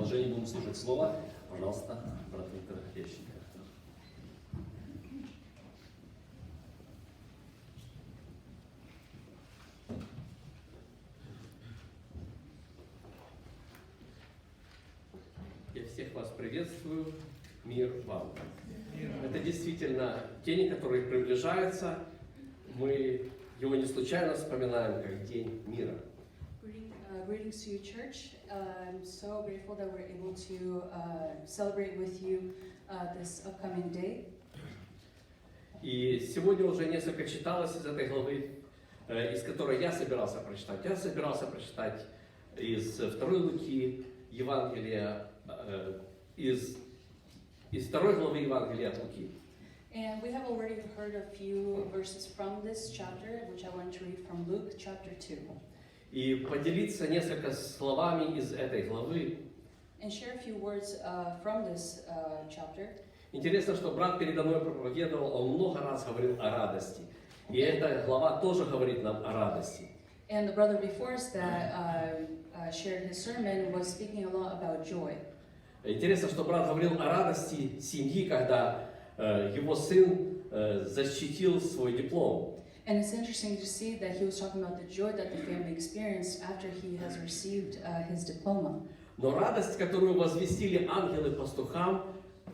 продолжении будем слушать слово. Пожалуйста, брат Виктор Лещенко. Я всех вас приветствую. Мир вам. Это действительно день, который приближается. Мы его не случайно вспоминаем как День мира. Greetings to you, church. I'm so grateful that we're able to celebrate with you this upcoming day. И сегодня уже несколько читалось из этой главы, из которой я собирался прочитать. Я собирался прочитать из 2 Луки Евангелия, из 2 главы Евангелия от Луки. And we have already heard a few verses from this chapter, which I want to read from Luke chapter 2. И поделиться несколько словами из этой главы. And share a few words from this chapter. Интересно, что брат передо мной проповедовал, он много раз говорил о радости. И эта глава тоже говорит нам о радости. And the brother before us that shared his sermon was speaking a lot about joy. Интересно, что брат говорил о радости семьи, когда его сын защитил свой диплом. And it's interesting to see that he was talking about the joy that the family experienced after he has received his diploma. Но радость, которую возвестили ангелы пастухам,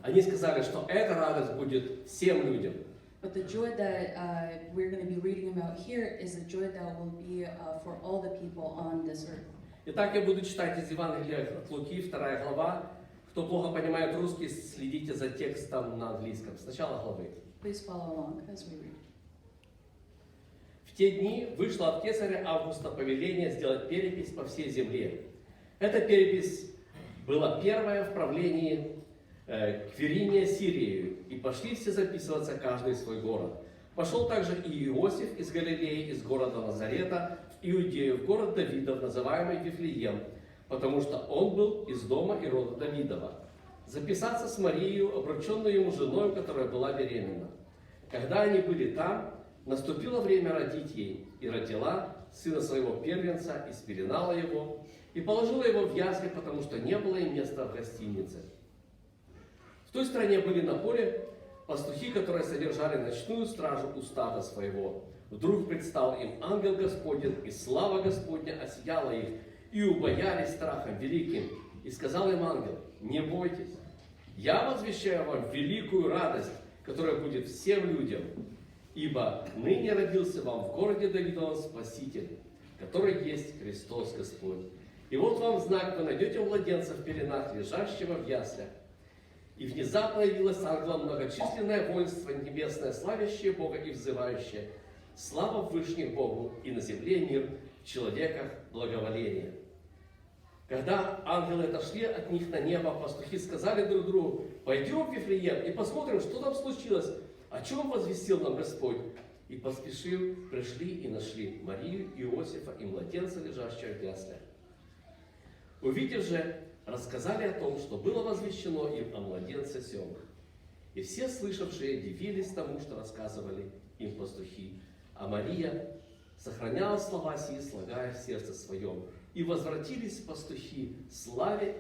они сказали, что эта радость будет всем людям. But the joy that we're going to be reading about here is the joy that will be for all the people on this earth. Итак, я буду читать из Евангелия от Луки, 2 глава. Кто плохо понимает русский, следите за текстом на английском. С начала главы. Please follow along as we read. В те дни вышло от кесаря Августа повеление сделать перепись по всей земле. Эта перепись была первая в правлении Квириния Сирии, и пошли все записываться, каждый в свой город. Пошел также и Иосиф из Галилеи, из города Назарета, в Иудею, в город Давидов, называемый Вифлеем, потому что он был из дома и рода Давидова, записаться с Марией, обрученной ему женой, которая была беременна. Когда они были там, наступило время родить ей, и родила сына своего первенца, и спеленала его, и положила его в ясли, потому что не было им места в гостинице. В той стране были на поле пастухи, которые содержали ночную стражу у стада своего. Вдруг предстал им ангел Господень, и слава Господня осияла их, и убоялись страхом великим. И сказал им ангел: не бойтесь, я возвещаю вам великую радость, которая будет всем людям. Ибо ныне родился вам в городе Давидовом Спаситель, который есть Христос Господь. И вот вам знак: вы найдете младенца в пеленах, лежащего в яслях. И внезапно явилось ангелом многочисленное воинство небесное, славящее Бога и взывающее: слава Вышних Богу, и на земле мир, в человеках благоволение. Когда ангелы отошли от них на небо, пастухи сказали друг другу: пойдем в Вифлеем и посмотрим, что там случилось, о чем возвестил нам Господь. И поспешив, пришли и нашли Марию, Иосифа и младенца, лежащего в яслях. Увидев же, рассказали о том, что было возвещено им о младенце сем. И все слышавшие дивились тому, что рассказывали им пастухи. А Мария сохраняла слова сии, слагая в сердце своем. И возвратились пастухи, славя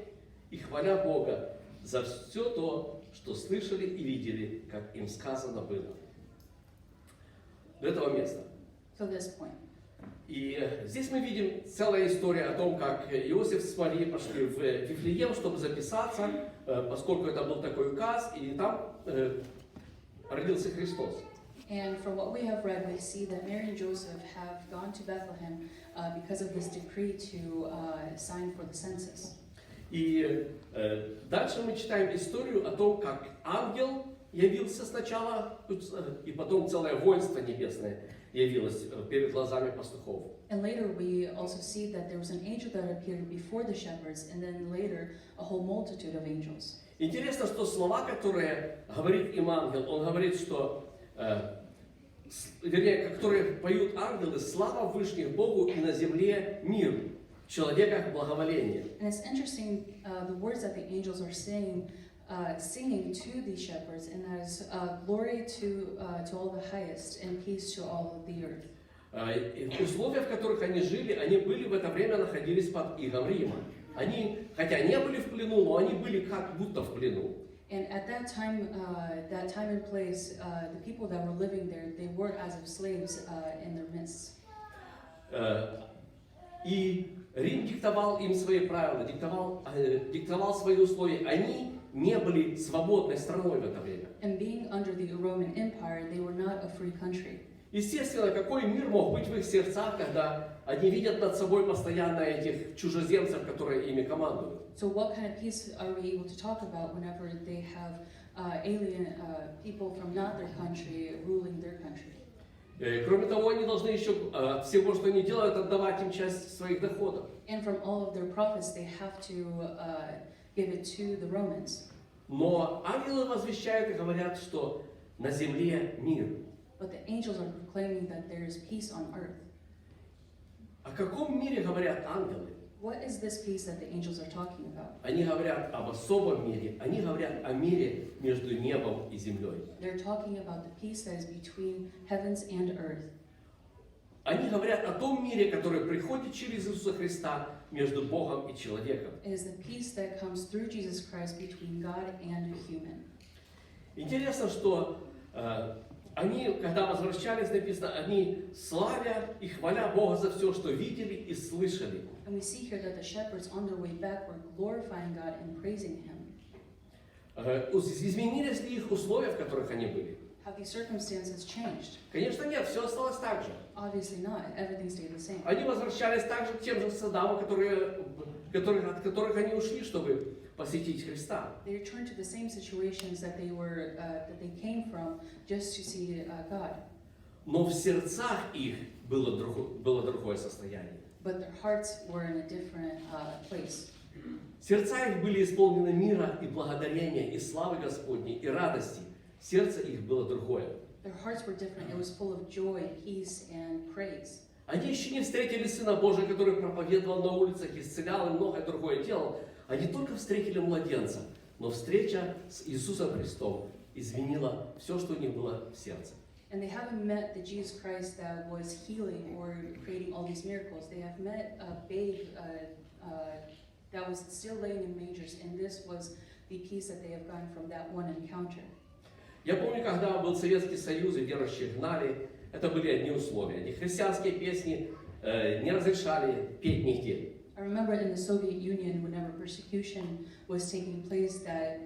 и хваля Бога за все то, что слышали и видели, как им сказано было. До этого места. To this point. И здесь мы видим целая история о том, как Иосиф с Марией пошли в Вифлеем, чтобы записаться, поскольку это был такой указ, и там родился Христос. And from what we have read, we see that Mary and Joseph have gone to Bethlehem because of this decree to sign for the census. И дальше мы читаем историю о том, как ангел явился сначала, и потом целое воинство небесное явилось перед глазами пастухов. And later we also see that there was an angel that appeared before the shepherds, and then later a whole multitude of angels. Интересно, что слова, которые говорит им ангел, он говорит, что, вернее, которые поют ангелы: слава Вышних Богу, и на земле мир, в человеках благоволение. And it's interesting the words that the angels are singing to the shepherds, and that is glory to all the highest and peace to all of the earth. Условия, в которых они жили, они были в это время находились под игом Рима. Они, хотя не были в плену, но они были как будто в плену. And at that time and place, the people that were living there, they were as of slaves in their midst. И Рим диктовал им свои правила, диктовал свои условия. Они не были свободной страной в это время. And being under the Roman Empire, they were not a free country. Естественно, какой мир мог быть в их сердцах, когда они видят над собой постоянно этих чужеземцев, которые ими командуют? So what kind of peace are we able to talk about whenever they have alien people from not their country ruling their country? Кроме того, они должны еще от всего, что они делают, отдавать им часть своих доходов. And from all of their profits, they have to give it to the Romans. Но ангелы возвещают и говорят, что на земле мир. But the angels are proclaiming that there is peace on earth. О каком мире говорят ангелы? What is this peace that the angels are talking about? Они говорят об особом мире, они говорят о мире между небом и землей. They're talking about the peace that is between heavens and earth. Они говорят о том мире, который приходит через Иисуса Христа между Богом и человеком. It is the peace that comes through Jesus Christ between God and a human. Интересно, что они, когда возвращались, написано, они славя и хваля Бога за все, что видели и слышали. And we see here that the shepherds on their way back were glorifying God and praising Him. Изменились ли их условия, в которых они были? Have these circumstances changed? Конечно, нет, все осталось так же. Obviously not. Everything stayed the same. Они возвращались также к тем же садам, от которых они ушли, чтобы посетить Христа. They returned to the same situations that they came from just to see God. Но в сердцах их было другое состояние. But their hearts were in a different place. Сердца их были исполнены мира и благодарения, и славы Господней, и радости. Сердце их было другое. Their hearts were different. It was full of joy, peace, and praise. Они еще не встретили Сына Божия, который проповедовал на улицах, исцелял и многое другое делал. Они только встретили младенца. Но встреча с Иисусом Христом изменила все, что у них было в сердце. And they haven't met the Jesus Christ that was healing or creating all these miracles. They have met a babe that was still laying in mangers, and this was the peace that they have gotten from that one encounter. Я помню, когда был Советский Союз и верующих гнали, это были одни условия. Они христианские песни не разрешали петь нигде. I remember in the Soviet Union, whenever persecution was taking place, that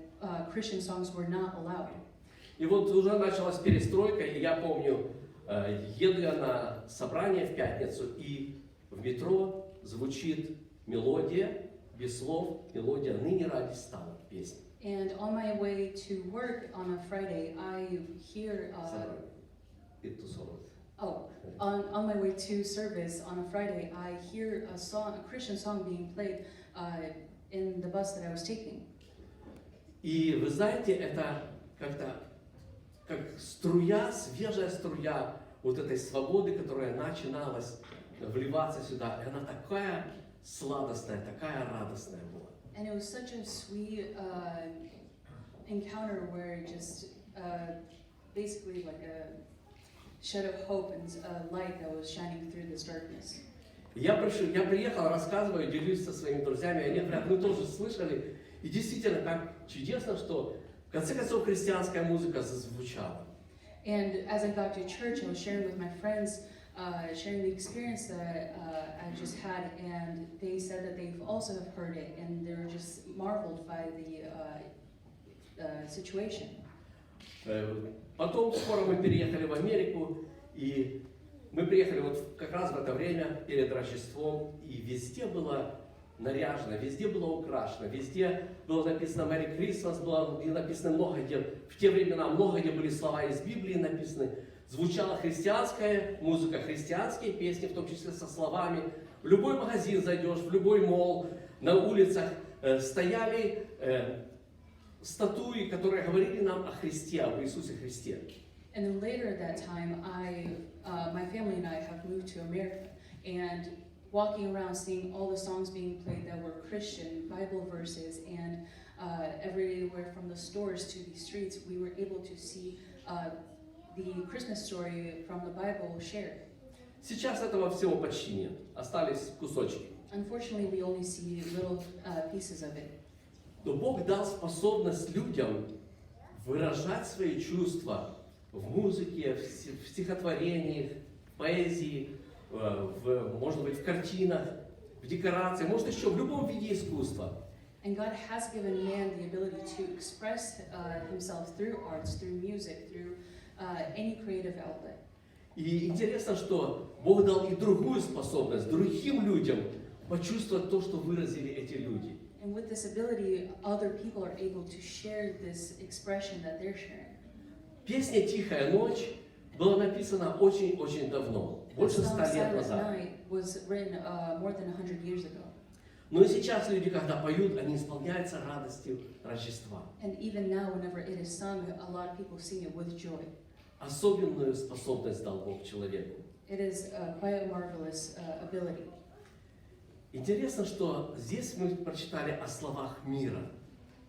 Christian songs were not allowed. И вот уже началась перестройка, и я помню, еду я на собрание в пятницу, и в метро звучит мелодия, без слов, мелодия «Ныне ради стала» песня. And on my way to work on a Friday, I hear on my way to service on a Friday, I hear a Christian song being played in the bus that I was taking. И вы знаете, это как-то как струя, свежая струя вот этой свободы, которая начиналась вливаться сюда. И она такая сладостная, такая радостная была. And it was such a sweet encounter where it just basically like a shed of hope and a light that was shining through this darkness. Я приехал, рассказываю, делюсь со своими друзьями, они говорят, мы тоже слышали, и действительно, как чудесно, что в конце концов христианская музыка зазвучала. And as I got to church, I was sharing with my friends, sharing the experience that I just had, and they said that they've also have heard it, and they were just marveled by the situation. Потом скоро мы переехали в Америку, и мы приехали вот как раз в это время перед Рождеством, и везде было наряжено, везде было украшено, везде было написано Merry Christmas, было написано много где, в те времена много где были слова из Библии написаны, звучала христианская музыка, христианские песни, в том числе со словами. В любой магазин зайдешь, в любой молл, на улицах стояли статуи, которые говорили нам о Христе, об Иисусе Христе. And then later at that time, my family and I have moved to America, and walking around seeing all the songs being played that were Christian, Bible verses, and everywhere from the stores to the streets, we were able to see the Christmas story from the Bible shared. Сейчас этого всего почти нет, остались кусочки. Unfortunately, we only see little pieces of it. Но Бог дал способность людям выражать свои чувства в музыке, в стихотворениях, в поэзии, может быть, в картинах, в декорациях, может еще в любом виде искусства. And God has given man the ability to express himself through arts, through music, through any creative outlet. И интересно, что Бог дал и другую способность, другим людям почувствовать то, что выразили эти люди. And with this ability, other people are able to share this expression that they're sharing. Песня «Тихая ночь» была написана очень-очень давно, больше 100 лет назад. Was written more than 100 years ago. Но и сейчас люди, когда поют, они исполняются радостью Рождества. And even now, whenever it is sung, a lot of people sing it with joy. Особенную способность дал Бог человеку. It is quite a marvelous ability. Интересно, что здесь мы прочитали о словах мира.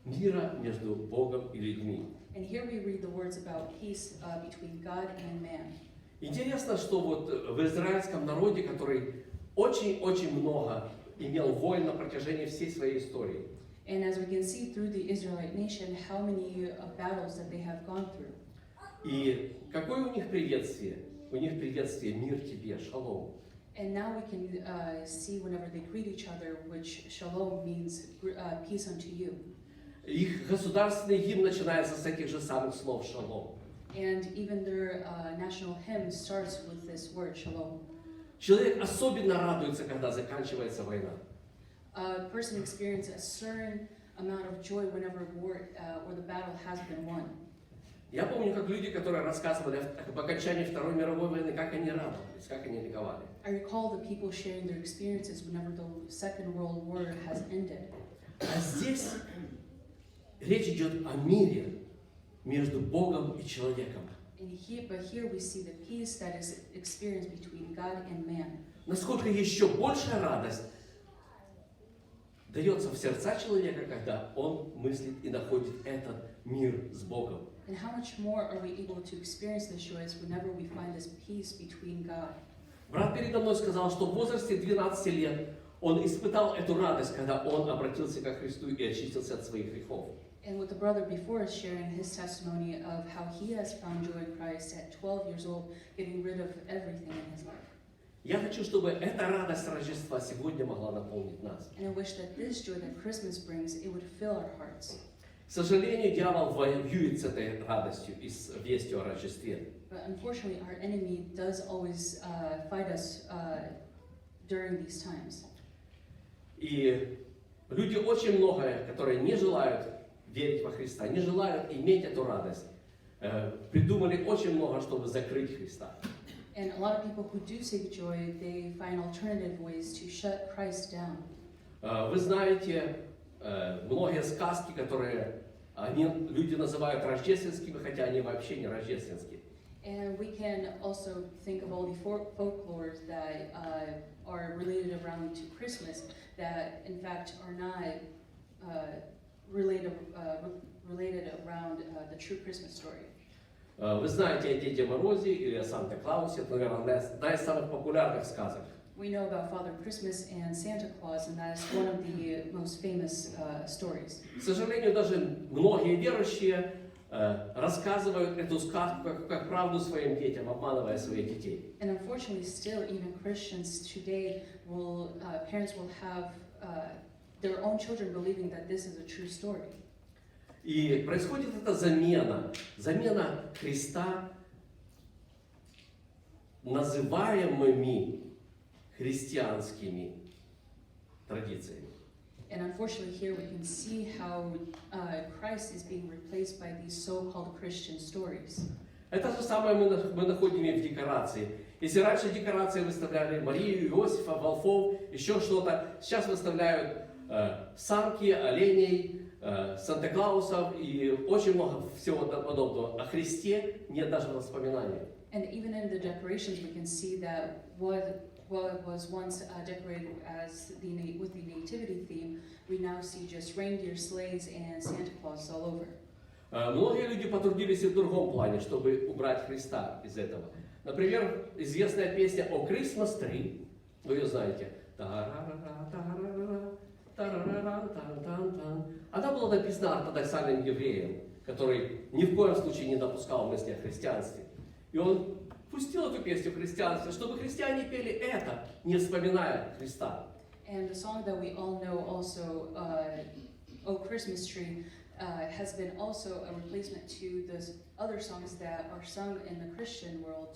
Мира между Богом и людьми. And here we read the words about peace between God and man. Интересно, что вот в израильском народе, который очень-очень много имел войн на протяжении всей своей истории. And as we can see through the Israelite nation, how many battles that they have gone through. И какое у них приветствие? У них приветствие «Мир тебе», «Шалом». And now we can see whenever they greet each other, which shalom means peace unto you. Их государственный гимн начинается с этих же самых слов «Шалом». And even their national hymn starts with this word shalom. Человек особенно радуется, когда заканчивается война. A person experiences a certain amount of joy whenever war or the battle has been won. Я помню, как люди, которые рассказывали об окончании Второй мировой войны, как они радовались, как они ликовали. I recall the people sharing their experiences whenever the Second World War has ended. А здесь речь идет о мире между Богом и человеком. But here we see the peace that is experienced between God and man. Насколько еще большая радость дается в сердца человека, когда он мыслит и находит этот мир с Богом. And how much more are we able to experience this joy whenever we find this peace between God? Брат передо мной сказал, что в возрасте 12 лет он испытал эту радость, когда он обратился ко Христу и очистился от своих грехов. And with the brother before is sharing his testimony of how he has found joy in Christ at 12 years old, getting rid of everything in his life. Я хочу, чтобы эта радость Рождества сегодня могла наполнить нас. And I wish that this joy that Christmas brings, it would fill our hearts. К сожалению, дьявол воюет с этой радостью и с вестью о Рождестве. But unfortunately, our enemy does always fight us during these times. И люди очень многое, которые не желают верить во Христа, не желают иметь эту радость, придумали очень много, чтобы закрыть Христа. And a lot of people who do seek joy, they find alternative ways to shut Christ down. Вы знаете многие сказки, которые люди называют рождественскими, хотя они вообще не рождественские. And we can also think of all the folklores that are related around to Christmas that, in fact, are not related around the true Christmas story. Вы знаете о Деде Морозе или о Санта-Клаусе, это, наверное, одна из самых популярных сказок. We know about Father Christmas and Santa Claus, and that is one of the most famous stories. К сожалению, даже многие верующие рассказывают эту сказку как правду своим детям, обманывая своих детей. And unfortunately, still, even Christians today parents will have their own children believing that this is a true story. И происходит эта замена Христа называемыми христианскими традициями. And unfortunately, here we can see how Christ is being replaced by these so-called Christian stories. Это же самое мы находим и в декорации. Если раньше декорации выставляли Марию, Иосифа, волхвов, еще что-то, сейчас выставляют санки, оленей, Санта-Клаусов и очень много всего подобного. О Христе нет даже воспоминания. And even in the decorations, we can see that what was once decorated as with the nativity theme, we now see just reindeer, sleighs, and Santa Claus all over. Многие люди потрудились и в другом плане, чтобы убрать Христа из этого. Например, известная песня о Christmas Tree, вы ее знаете. Она была написана ортодоксальным евреем, который ни в коем случае не допускал мысли о христианстве. И он пустил эту песню в христианстве, чтобы христиане пели это, не вспоминая Христа. And the song that we all know also, "Oh Christmas Tree," has been also a replacement to those other songs that are sung in the Christian world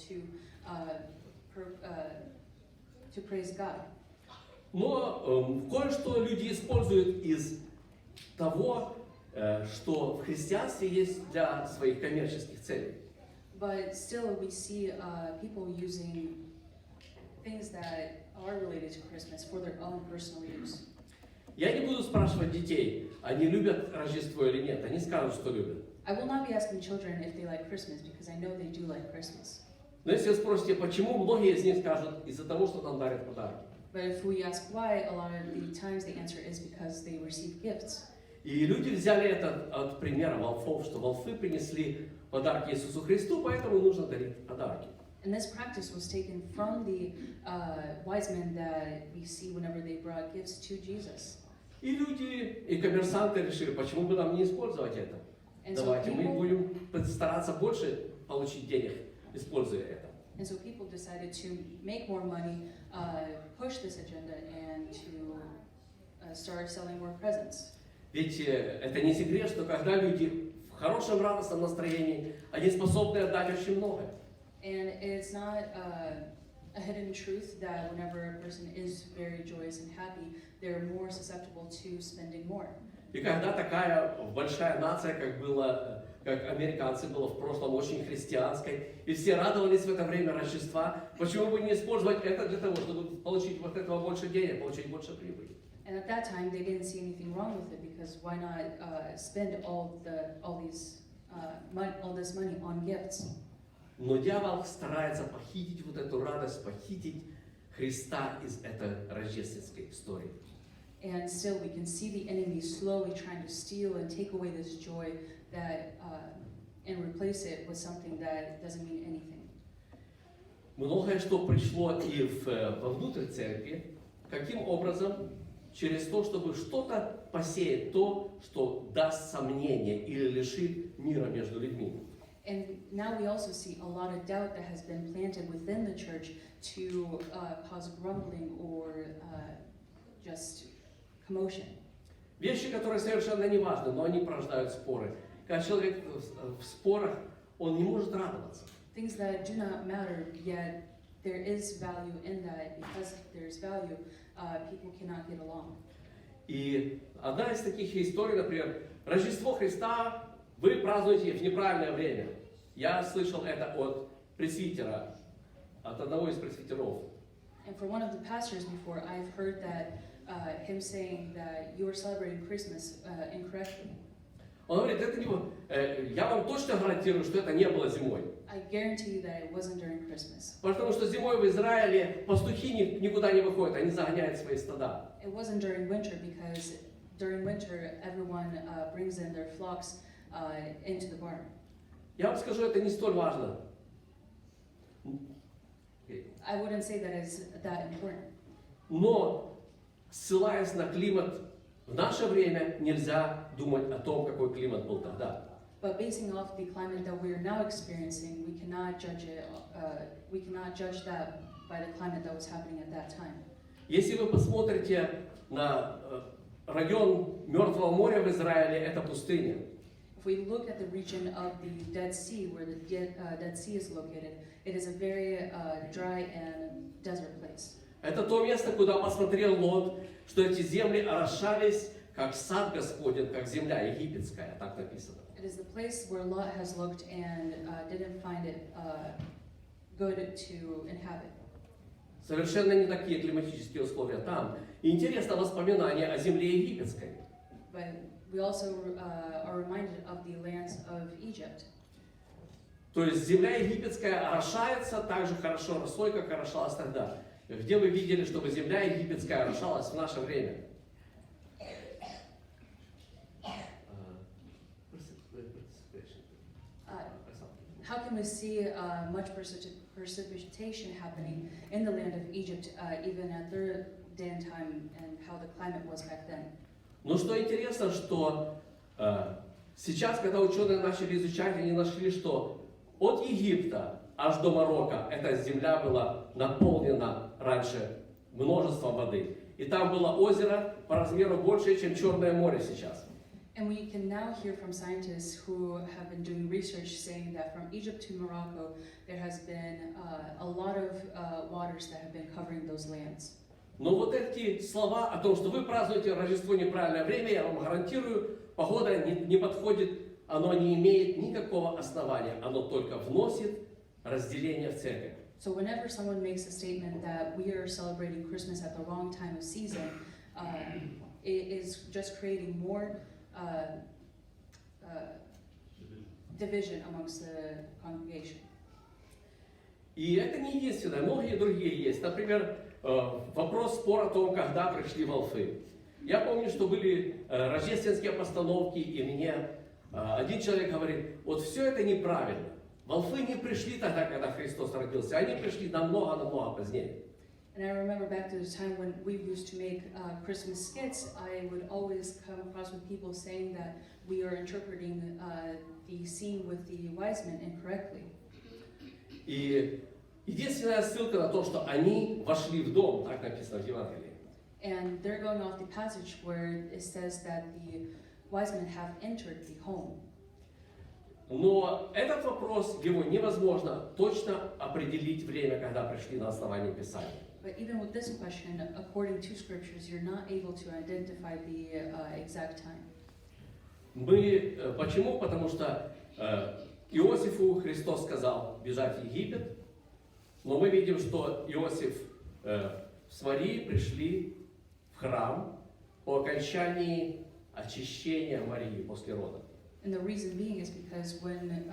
to praise God. Но кое-что люди используют из того, что в христианстве есть для своих коммерческих целей. But still, we see people using things that are related to Christmas for their own personal use. Я не буду спрашивать детей, они любят Рождество или нет. Они скажут, что любят. I will not be asking children if they like Christmas because I know they do like Christmas. Но если вы спросите, почему, многие из них скажут, из-за того, что нам дарят подарки. But if we ask why, a lot of the times the answer is because they receive gifts. И люди взяли это от примера волхвов, что волхвы принесли подарки Иисусу Христу, поэтому нужно дарить подарки. And this practice was taken from the wise men that we see whenever they brought gifts to Jesus. И люди, и коммерсанты решили, почему бы нам не использовать это? And Давайте мы будем стараться больше получить денег, используя это. And so people decided to make more money, push this agenda, and to start selling more presents. Ведь это не секрет, что когда люди в хорошем радостном настроении, они способны отдать очень много. And it's not a hidden truth that whenever a person is very joyous and happy, they're more susceptible to spending more. И когда такая большая нация, как американцы, была в прошлом очень христианской, и все радовались в это время Рождества, почему бы не использовать это для того, чтобы получить вот этого больше денег, получить больше прибыли? And at that time, they didn't see anything wrong with it because why not spend all this money on gifts? Но дьявол старается похитить вот эту радость, похитить Христа из этой рождественской истории. And still, we can see the enemy slowly trying to steal and take away this joy and replace it with something that doesn't mean anything. Многое что пришло и вовнутрь церкви, каким образом? Через то, чтобы что-то посеять, то, что даст сомнение или лишит мира между людьми. And now we also see a lot of doubt that has been planted within the church to cause grumbling or just commotion. Вещи, которые совершенно не важны, но они порождают споры. Когда человек в спорах, он не может радоваться. Things that do not matter, yet there is value in that. Because there's value, people cannot get along. И одна из таких историй, например, Рождество Христа вы празднуете в неправильное время. Я слышал это от пресвитера, от одного из пресвитеров. And for one of the pastors before, I've heard that him saying that you are celebrating Christmas incorrectly. Он говорит, это не, я вам точно гарантирую, что это не было зимой. I guarantee you that it wasn't during Christmas. Потому что зимой в Израиле пастухи никуда не выходят, они загоняют свои стада. It wasn't during winter because during winter everyone brings in their flocks into the barn. Я вам скажу, это не столь важно. I wouldn't say that it's that important. Но, ссылаясь на климат, в наше время нельзя думать о том, какой климат был тогда. But basing off the climate that we are now experiencing, we cannot judge it. We cannot judge that by the climate that was happening at that time. Если вы посмотрите на район Мертвого моря в Израиле, это пустыня. If we look at the region of the Dead Sea, where the Dead Sea is located, it is a very dry and desert place. Это то место, куда посмотрел Лот, что эти земли орошались, как сад Господень, как земля египетская, так написано. It is the place where Lot has looked and didn't find it good to inhabit. Совершенно не такие климатические условия там. И интересно воспоминание о земле египетской. But we also are reminded of the lands of Egypt. То есть земля египетская орошается так же хорошо росой, как орошалась тогда. Где вы видели, чтобы земля египетская орошалась в наше время? How can we see much precipitation happening in the land of Egypt even at their day and time and how the climate was back then. Но что интересно, что сейчас, когда ученые начали изучать, они нашли, что от Египта аж до Марокко эта земля была наполнена раньше множеством воды. И там было озеро по размеру больше, чем Черное море сейчас. And we can now hear from scientists who have been doing research saying that from Egypt to Morocco, there has been a lot of waters that have been covering those lands. Но вот эти слова о том, что вы празднуете Рождество в неправильное время, я вам гарантирую, погода не подходит, оно не имеет никакого основания, оно только вносит разделение в церковь. So whenever someone makes a statement that we are celebrating Christmas at the wrong time of season, it is just creating more division amongst the congregation. И это не единственное, многие другие есть. Например, вопрос, спор о том, когда пришли волхвы. Я помню, что были рождественские постановки, и мне один человек говорит, вот все это неправильно. Волхвы не пришли тогда, когда Христос родился, они пришли намного позднее. And I remember back to the time when we used to make Christmas skits, I would always come across with people saying that we are interpreting the scene with the wise men incorrectly. И единственная ссылка на то, что они вошли в дом, так написано в Евангелии. And they're going off the passage where it says that the wise men have entered the home. Но этот вопрос, его невозможно точно определить время, когда пришли на основании Писания. But even with this question, according to scriptures, you're not able to identify the exact time. Почему? Потому что Иосифу Христос сказал бежать в Египет, но мы видим, что Иосиф с Марией пришли в храм по окончании очищения Марии после родов. And the reason being is because when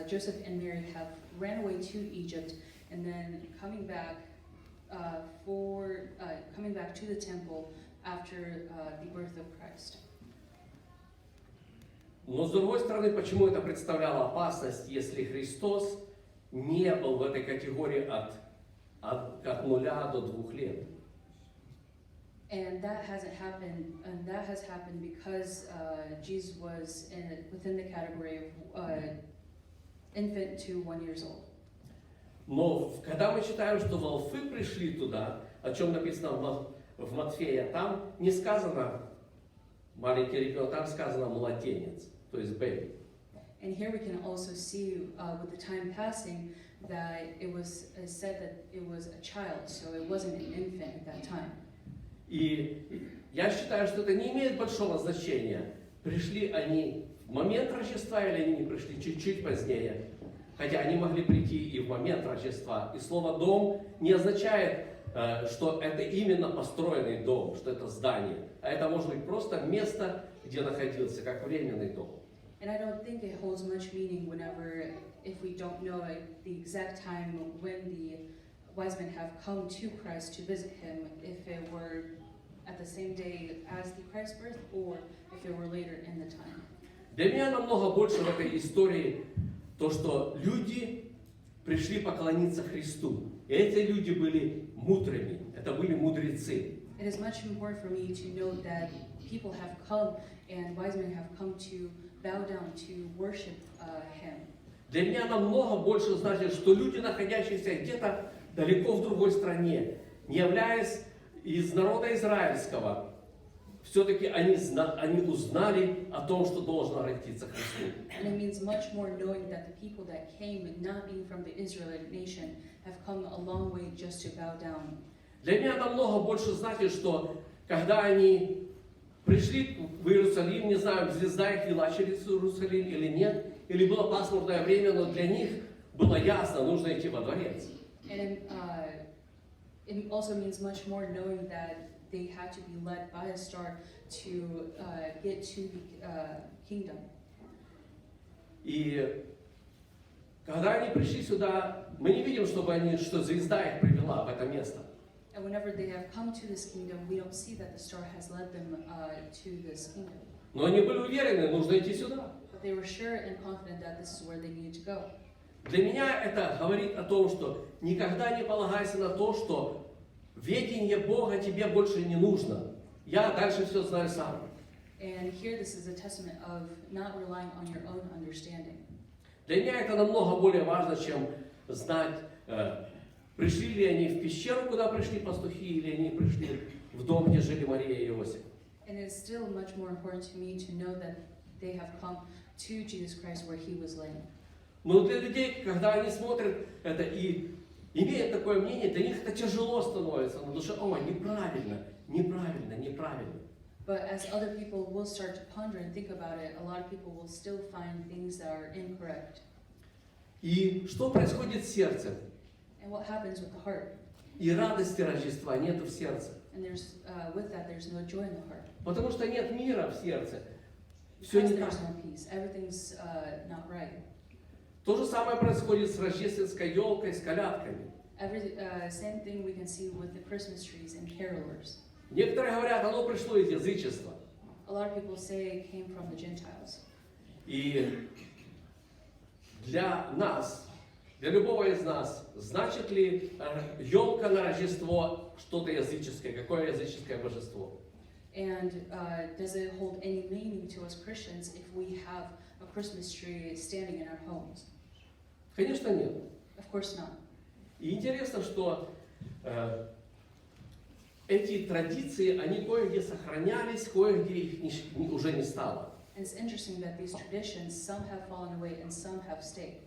Joseph and Mary have ran away to Egypt and then coming back to the temple after the birth of Christ. Но с другой стороны, почему это представляло опасность, если Христос не был в этой категории от 0 до 2 лет? And that has happened because Jesus was within the category of infant to 1 year old. Но когда мы читаем, что волхвы пришли туда, о чем написано в Матфея, там не сказано маленький ребенок, там сказано младенец, то есть baby. And here we can also see with the time passing that it was said that it was a child, so it wasn't an infant at that time. И я считаю, что это не имеет большого значения, пришли они в момент Рождества или они не пришли чуть-чуть позднее. Хотя они могли прийти и в момент Рождества. И слово «дом» не означает, что это именно построенный дом, что это здание. А это может быть просто место, где находился, как временный дом. And I don't think it holds much meaning if we don't know the exact time when the wise men have come to Christ to visit him, if it were at the same day as the Christ's birth or if it were later in the time. Для меня намного больше в этой истории то, что люди пришли поклониться Христу. И эти люди были мудрыми, это были мудрецы. It is much important for me to note that people have come and wise men have come to bow down to worship him. Для меня намного больше значит, что люди, находящиеся где-то далеко в другой стране, не являясь из народа израильского, все-таки они узнали о том, что должно родиться Христу. And it means much more knowing that the people that came, not being from the Israelite nation, have come a long way just to bow down. Для меня намного больше значит, что когда они пришли в Иерусалим, не знаю, звезда их вела через Иерусалим или нет, или было пасмурное время, но для них было ясно, нужно идти во дворец. And it also means much more knowing that they had to be led by a star to get to the kingdom. И когда они пришли сюда, мы не видим, что звезда их привела в это место. And whenever they have come to this kingdom, we don't see that the star has led them to this kingdom. Но они были уверены, нужно идти сюда. But they were sure and confident that this is where they needed to go. Для меня это говорит о том, что никогда не полагайся на то, что ведение Бога тебе больше не нужно. Я дальше все знаю сам. And here this is a testament of not relying on your own understanding. Для меня это намного более важно, чем знать, пришли ли они в пещеру, куда пришли пастухи, или они пришли в дом, где жили Мария и Иосиф. And it's still much more important to me to know that they have come to Jesus Christ where he was laying. Но для людей, когда они смотрят это и имеют такое мнение, для них это тяжело становится на душе. О, неправильно, неправильно, неправильно. But as other people will start to ponder and think about it, a lot of people will still find things that are incorrect. И что происходит с сердцем? And what happens with the heart? И радости Рождества нету в сердце. And with that, there's no joy in the heart. Потому что нет мира в сердце. Все Because не так. there's no peace. Everything's not right. То же самое происходит с рождественской елкой, с колядками. Same thing we can see with the Christmas trees and carolers. Некоторые говорят, оно пришло из язычества. A lot of people say it came from the Gentiles. И для нас, для любого из нас, значит ли елка на Рождество что-то языческое, какое языческое божество? And does it hold any meaning to us Christians if we have a Christmas tree standing in our homes? Конечно, нет. Of course not. И интересно, что эти традиции, они кое-где сохранялись, кое-где их уже не стало. And it's interesting that these traditions, some have fallen away and some have stayed.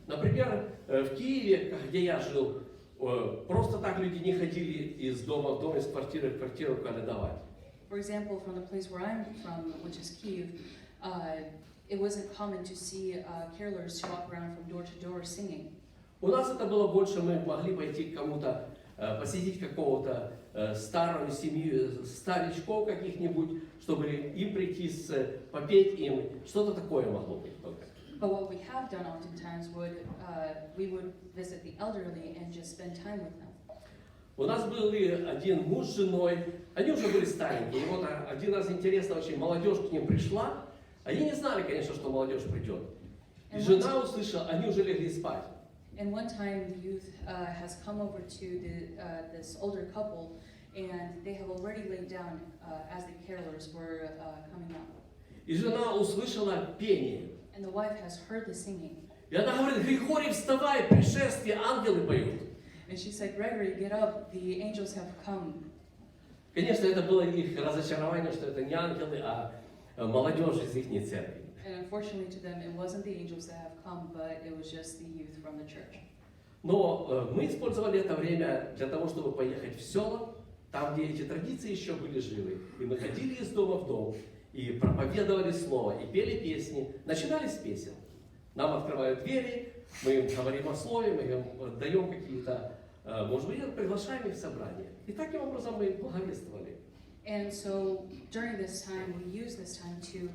Например, в Киеве, где я жил, просто так люди не ходили из дома в дом, из квартиры в квартиру колядовать. For example, from the place where I'm from, which is Kyiv, it wasn't common to see carolers to walk around from door to door singing. У нас это было больше, мы могли пойти к кому-то, посетить какого-то старую семью, старичков каких-нибудь, чтобы им прийти, попеть им, что-то такое могло быть только. But what we have done oftentimes we would visit the elderly and just spend time with them. У нас был один муж с женой, они уже были старенькие, и вот один раз интересно очень, молодежь к ним пришла, они не знали, конечно, что молодежь придет. И жена услышала, они уже легли спать. And one time the youth has come over to this older couple, and they have already laid down as the carolers were coming up. И жена услышала пение. And the wife has heard the singing. И она говорит, Григорий, вставай, пришествие, ангелы поют. And she said, Gregory, get up, the angels have come. Конечно, это было их разочарование, что это не ангелы, а молодежь из их церкви. And unfortunately to them, it wasn't the angels that have come, but it was just the youth from the church. Но мы использовали это время для того, чтобы поехать в села, там, где эти традиции еще были живы. И мы ходили из дома в дом, и проповедовали слово, и пели песни. Начинали с песен. Нам открывают двери, мы им говорим о слове, мы им даем какие-то, может быть, приглашаем их в собрание. И таким образом мы благовествовали. And so during this time, we use this time to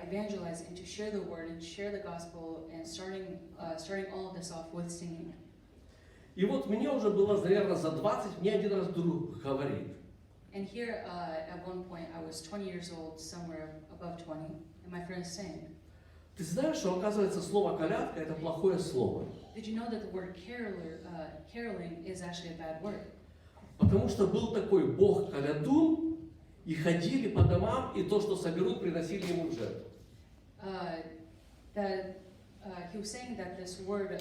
evangelize and to share the word and share the gospel, and starting all of this off with singing. И вот мне уже было, наверное, за 20, мне один раз друг говорит. And here, at one point, I was 20 years old, somewhere above 20, and my friend is saying, Ты знаешь, что, оказывается, слово «колядка» — это плохое слово. did you know that the word caroling is actually a bad word? Потому что был такой бог-колядун, и ходили по домам, и то, что соберут, приносили ему в жертву. He was saying that this word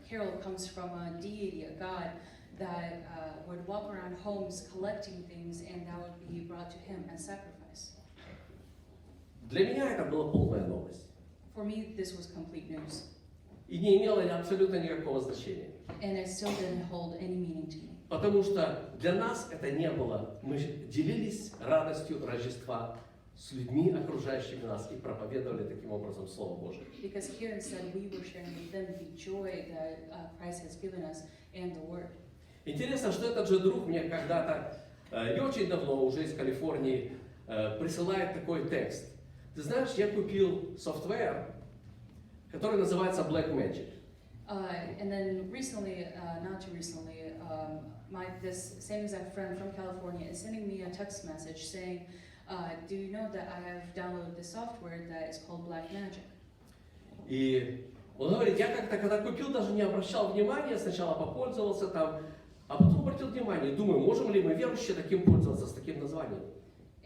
carol comes from a deity, a god, that would walk around homes collecting things, and that would be brought to him as sacrifice. Для меня это была полная новость. For me, this was complete news. И не имело абсолютно никакого значения. And it still didn't hold any meaning to me. Потому что для нас это не было. Мы делились радостью Рождества с людьми, окружающими нас, и проповедовали таким образом Слово Божие. Because here instead we were sharing with them the joy that Christ has given us and the Word. Интересно, что этот же друг мне когда-то, не очень давно, уже из Калифорнии, присылает такой текст. Ты знаешь, я купил софтвер, который называется Black Magic. And then recently, not too recently, this same exact friend from California is sending me a text message saying, do you know that I have downloaded the software that is called Black Magic? И он говорит, я как-то, когда купил, даже не обращал внимания, сначала попользовался там, А потом обратил внимание, думаю, можем ли мы, верующие, таким пользоваться, с таким названием?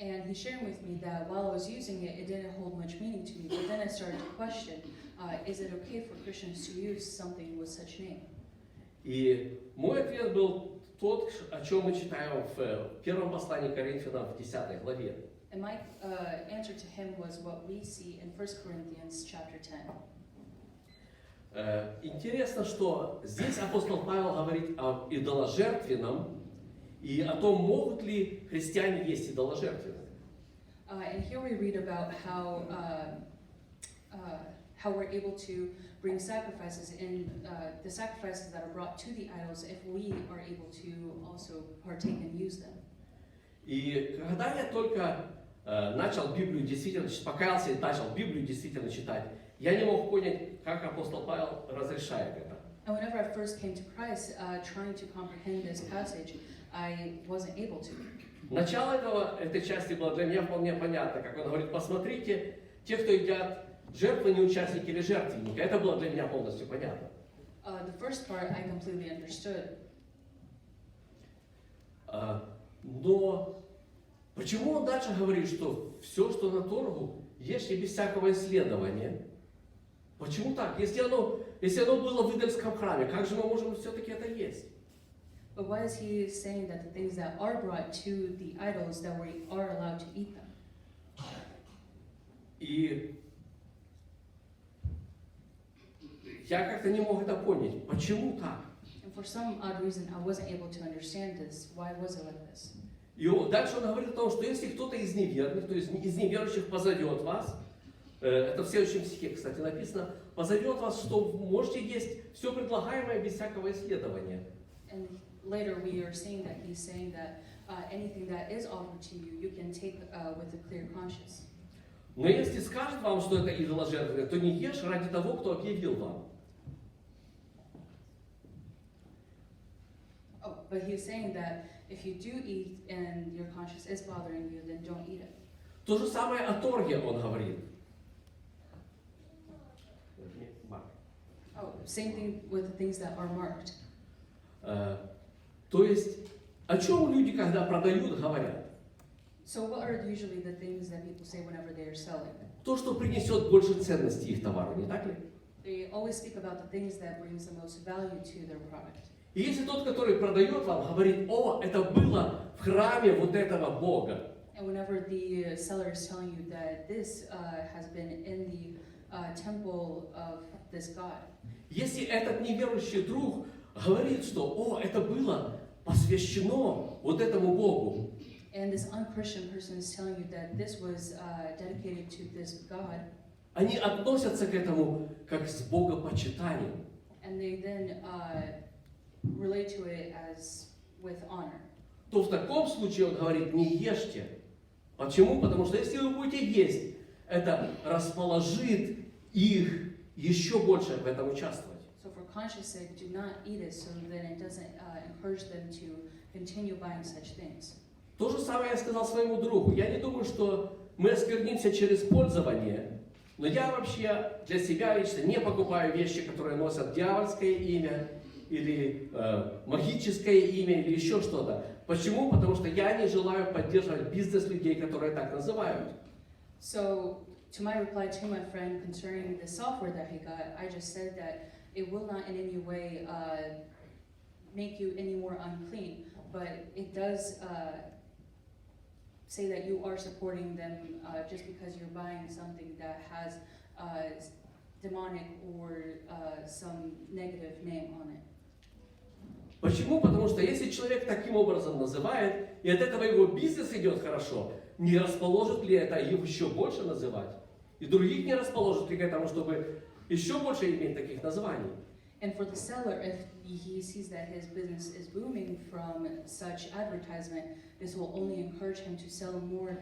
And he's sharing with me that while I was using it, it didn't hold much meaning to me. But then I started to question, is it okay for Christians to use something with such name? И мой ответ был тот, о чем мы читаем в первом послании к Коринфянам в 10 главе. And my answer to him was what we see in 1 Corinthians chapter 10. Интересно, что здесь апостол Павел говорит об идоложертвенном и о том, могут ли христиане есть идоложертвенное. And here we read about how we're able to bring sacrifices in the sacrifices that are brought to the idols if we are able to also partake and use them. И когда я только начал Библию действительно, покаялся и начал Библию действительно читать, я не мог понять, как апостол Павел разрешает это. And whenever I first came to Christ, trying to comprehend this passage, I wasn't able to. Начало этой части было для меня вполне понятно, как он говорит, посмотрите, те, кто едят жертвы, не участники или жертвенника. Это было для меня полностью понятно. The first part I completely understood. Но почему он дальше говорит, что все, что на торгу, ешьте без всякого исследования? Почему так? Если оно было в идольском храме, как же мы можем все-таки это есть? But why is he saying that the things that are brought to the idols, that we are allowed to eat them? И я как-то не мог это понять. Почему так? And for some odd reason, I wasn't able to understand this. Why was it like this? И дальше он говорит о том, что если кто-то из неверных, то есть из неверующих позовет вас, это в следующем стихе, кстати, написано, позовет вас, что можете есть все предлагаемое без всякого исследования. And later we are seeing that he's saying that anything that is offered to you, you can take with a clear conscience. Но если скажет вам, что это идоложертвенное, то не ешь ради того, кто объявил вам. Oh, but he's saying that if you do eat and your conscience is bothering you, then don't eat it. То же самое о торге он говорит. Oh, same thing with the things that are marked. То есть, о чем люди, когда продают, говорят? So what are usually the things that people say whenever they are selling? То, что принесет больше ценности их товару, не так ли? They always speak about the things that brings the most value to their product. И если тот, который продает вам, говорит, о, это было в храме вот этого Бога. And whenever the seller is telling you that this has been in the temple of this God. Если этот неверующий друг говорит, что, о, это было посвящено вот этому Богу. And this unchristian person is telling you that this was dedicated to this God. Они относятся к этому как с богопочитанием. And they then relate to it as with honor. То в таком случае он говорит, не ешьте. Почему? Потому что если вы будете есть, это расположит их еще больше в этом участвовать. So for conscience sake, do not eat it, so then it doesn't encourage them to continue buying such things. То же самое я сказал своему другу. Я не думаю, что мы осквернимся через пользование, но я вообще для себя лично не покупаю вещи, которые носят дьявольское имя, или магическое имя, или еще что-то. Почему? Потому что я не желаю поддерживать бизнес людей, которые так называют. So, to my reply to my friend concerning the software that he got, I just said that it will not in any way make you any more unclean, but it does say that you are supporting them just because you're buying something that has demonic or some negative name on it. Почему? Потому что если человек таким образом называет, и от этого его бизнес идет хорошо, не расположит ли это их еще больше называть? И других не расположит ли к этому, чтобы еще больше иметь таких названий? And for the seller, if he sees that his business is booming from such advertisement, this will only encourage him to sell more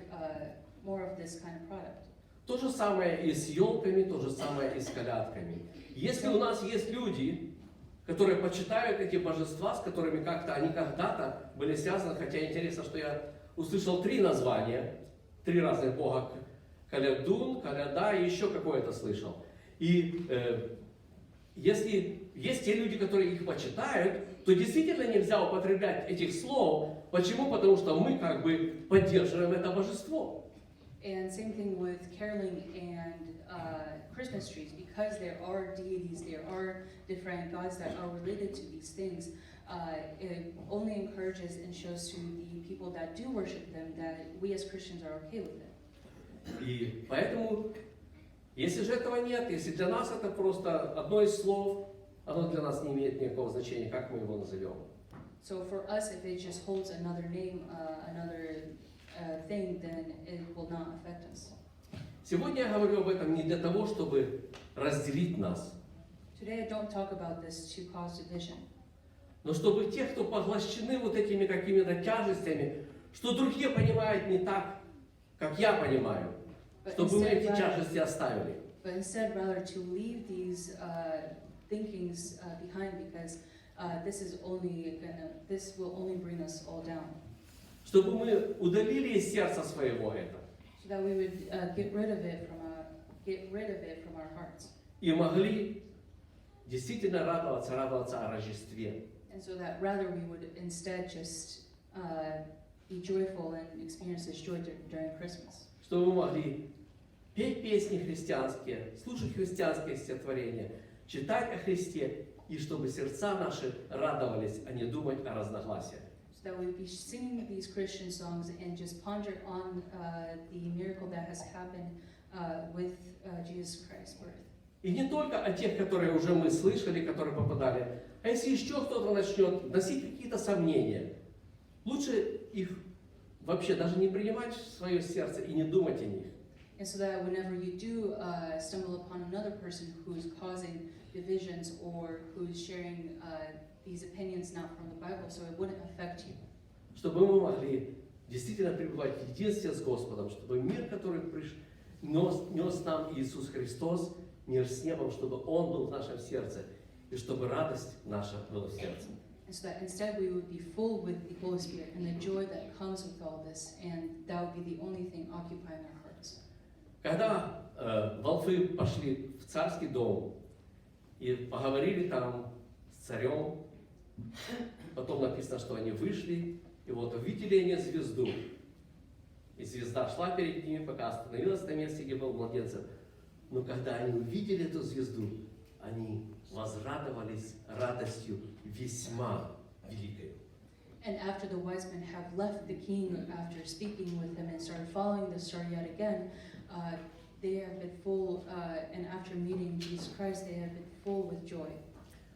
of this kind of product. То же самое и с елками, то же самое и с колядками. Если у нас есть люди, которые почитают эти божества, с которыми как-то они когда-то были связаны, хотя интересно, что я услышал 3 названия, 3 разных бога, Калядун, Каляда и еще какое-то слышал. И если есть те люди, которые их почитают, то действительно нельзя употреблять этих слов. Почему? Потому что мы как бы поддерживаем это божество. And same thing with caroling and Christmas trees, because there are deities, there are different gods that are related to these things. It only encourages and shows to the people that do worship them that we as Christians are okay with it. И поэтому, если же этого нет, если для нас это просто одно из слов, оно для нас не имеет никакого значения, как мы его назовем. So for us, if it just holds another name, another thing, then it will not affect us. Сегодня я говорю об этом не для того, чтобы разделить нас, Today I don't talk about this to cause division, но чтобы те, кто поглощены вот этими какими-то тяжестями, что другие понимают не так, как я понимаю, чтобы мы эти тяжести оставили. but instead rather to leave these thinkings behind, because this will only bring us all down. Чтобы мы удалили из сердца своего это. So that we would get rid of it from our hearts, И могли действительно радоваться о Рождестве. and so that rather we would instead just be joyful and experience this joy during Christmas. Чтобы мы могли петь песни христианские, слушать христианские стихотворения, читать о Христе, и чтобы сердца наши радовались, а не думать о разногласиях. So that we would be singing these Christian songs and just ponder on the miracle that has happened with Jesus Christ's birth. И не только о тех, которые уже мы слышали, которые попадали, а если еще кто-то начнет носить какие-то сомнения, лучше их вообще даже не принимать в свое сердце и не думать о них. And so that whenever you do stumble upon another person who's causing divisions or who's sharing these opinions not from the Bible, so it wouldn't affect you. Чтобы мы могли действительно пребывать в единстве с Господом, чтобы мир, который нес нам Иисус Христос, мир с небом, чтобы Он был в нашем сердце, и чтобы радость наша была в сердце. And so that instead we would be full with the Holy Spirit and the joy that comes with all this, and that would be the only thing occupying our hearts. Когда волхвы пошли в царский дом и поговорили там с царем, потом написано, что они вышли, и вот увидели они звезду. И звезда шла перед ними, пока остановилась на месте, где был младенец. Но когда они увидели эту звезду, они возрадовались радостью весьма великой. And after the wise men have left the king, after speaking with him and started following the star yet again, they have been full, and after meeting Jesus Christ, they have been full with joy.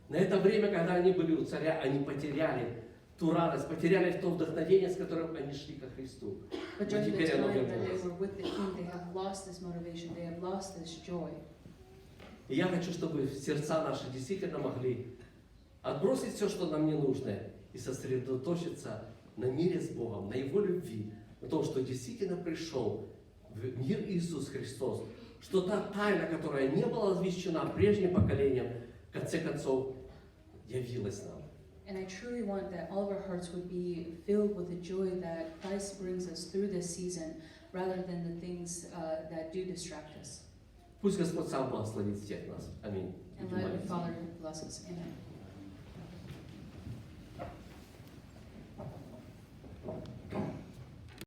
На это время, когда они были у царя, они потеряли ту радость, потеряли то вдохновение, с которым они шли ко Христу. But Но during the теперь оно time that they вернулось. were with the king, they have lost this motivation, they have lost this joy. И я хочу, чтобы сердца наши действительно могли отбросить все, что нам не нужно, и сосредоточиться на мире с Богом, на Его любви, на том, что действительно пришел в мир Иисус Христос, что та тайна, которая не была возвещена прежним поколением, в конце концов явилась нам. And I truly want that all of our hearts would be filled with the joy that Christ brings us through this season, rather than the things that do distract us. Пусть Господь сам благословит всех нас. Аминь. And let the Father bless us. Amen.